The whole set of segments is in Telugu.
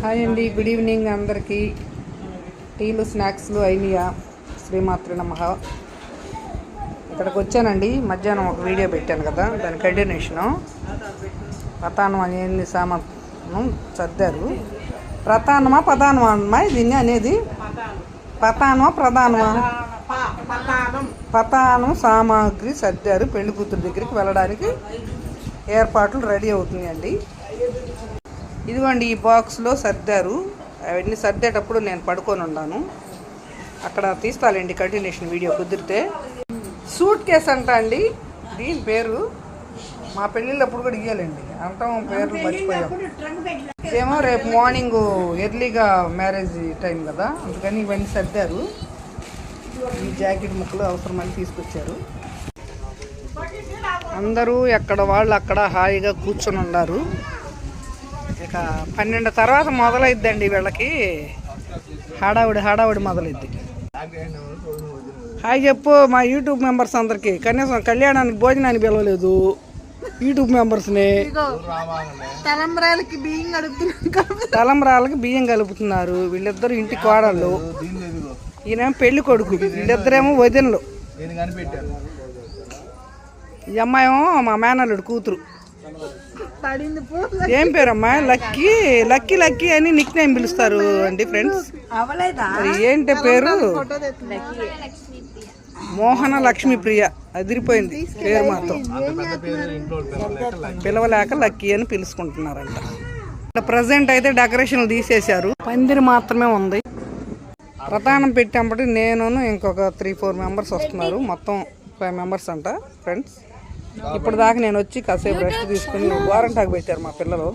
హాయ్ అండి, గుడ్ ఈవినింగ్ అందరికీ. టీలు స్నాక్స్లు అయినాయా? శ్రీమాత్రి నమః. ఇక్కడికి వచ్చానండి. మధ్యాహ్నం ఒక వీడియో పెట్టాను కదా, దాని కంటిన్యూషను. ప్రధానం అనేది సామాను సర్దారు. ప్రధానమా ప్రధానమా అమ్మా దీన్ని అనేది? ప్రధానమా ప్రధానమా? ప్రధానం సామాగ్రి సర్దారు. పెళ్లి కూతురు దగ్గరికి వెళ్ళడానికి ఏర్పాట్లు రెడీ అవుతున్నాయండి. ఇదిగోండి, ఈ బాక్స్లో సర్దారు. అవన్నీ సర్దేటప్పుడు నేను పడుకొని ఉన్నాను. అక్కడ తీస్తాలండి కంటిన్యూషన్ వీడియో కుదిరితే. సూట్ కేస్ అంట అండి దీని పేరు. మా పెళ్ళిళ్ళప్పుడు కూడా ఇవ్వాలండి అంటాం, పేర్లు మర్చిపోయాం. ఏమో రేపు మార్నింగ్ ఎర్లీగా మ్యారేజ్ టైం కదా, అందుకని ఇవన్నీ సర్దారు. ఈ జాకెట్ ముక్కలు అవసరమని తీసుకొచ్చారు. అందరూ ఎక్కడ వాళ్ళు అక్కడ హాయిగా కూర్చొని ఉన్నారు. ఇక 12 తర్వాత మొదలైద్దండి వీళ్ళకి హడావుడి మొదలైద్ది. హాయ్ చెప్పు మా యూట్యూబ్ మెంబర్స్ అందరికి. కనీసం కళ్యాణానికి భోజనానికి పిలవలేదు యూట్యూబ్ మెంబర్స్ని. తలంబ్రాలకి బియ్యం కలుపుతున్నారు. వీళ్ళిద్దరు ఇంటి కోడళ్ళు, ఈయన పెళ్లి కొడుకు, వీళ్ళిద్దరేమో వదినలు. ఈ అమ్మాయేమో మా మేనల్లుడు కూతురు. ఏం పేరమ్మా? లక్కీ లక్కీ లక్కీ అని నిక్ నేమ్ పిలుస్తారు అండి ఫ్రెండ్స్. మరి ఏంటి పేరు? మోహన లక్ష్మీ ప్రియ. అదిరిపోయింది పేరు మాత్రం. పిలవలేక లక్కీ అని పిలుచుకుంటున్నారంట. ప్రజెంట్ అయితే డెకరేషన్లు తీసేశారు, పందిరి మాత్రమే ఉంది. ప్రధానం పెట్టేప్పటి నేను ఇంకొక 3-4 మెంబర్స్ వస్తున్నారు. మొత్తం 5 మెంబర్స్ అంట ఫ్రెండ్స్. ఇప్పుడు దాకా నేను వచ్చి కాసేపు రెస్ట్ తీసుకుని గోరంటాకు పెట్టారు మా పిల్లలు.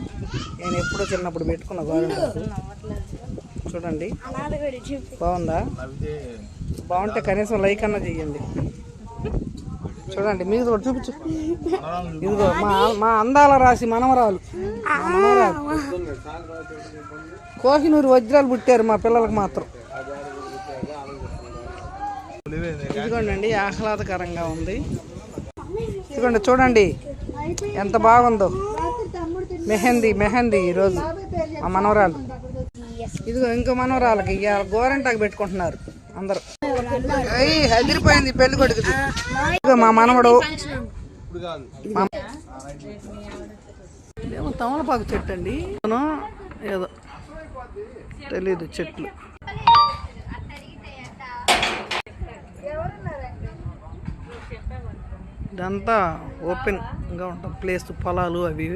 నేను ఎప్పుడో చిన్నప్పుడు పెట్టుకున్న గోరంటాకు. చూడండి బాగుందా? బాగుంటే కనీసం లైక్ అన్నా చెయ్యండి. చూడండి మీరు కూడా చూపించు. ఇదిగో మా అందాల రాశి మనవరాలు. కోహినూరు వజ్రాలు పుట్టారు మా పిల్లలకు మాత్రం. ఇదిగోండి ఆహ్లాదకరంగా ఉంది. ఇదిగోండి చూడండి ఎంత బాగుందో. మెహందీ ఈరోజు మా మనవరాలు. ఇదిగో ఇంకో మనవరాలకి గోరంటాకు పెట్టుకుంటున్నారు అందరూ. అదిరిపోయింది పెళ్లి కొడుకుది. ఇదిగో మా మనవడు. ఏమో తమలపాకు చెట్టు అండి, ఏదో తెలీదు చెట్లు. ఇదంతా ఓపెన్గా ఉంటుంది ప్లేస్, పొలాలు అవి.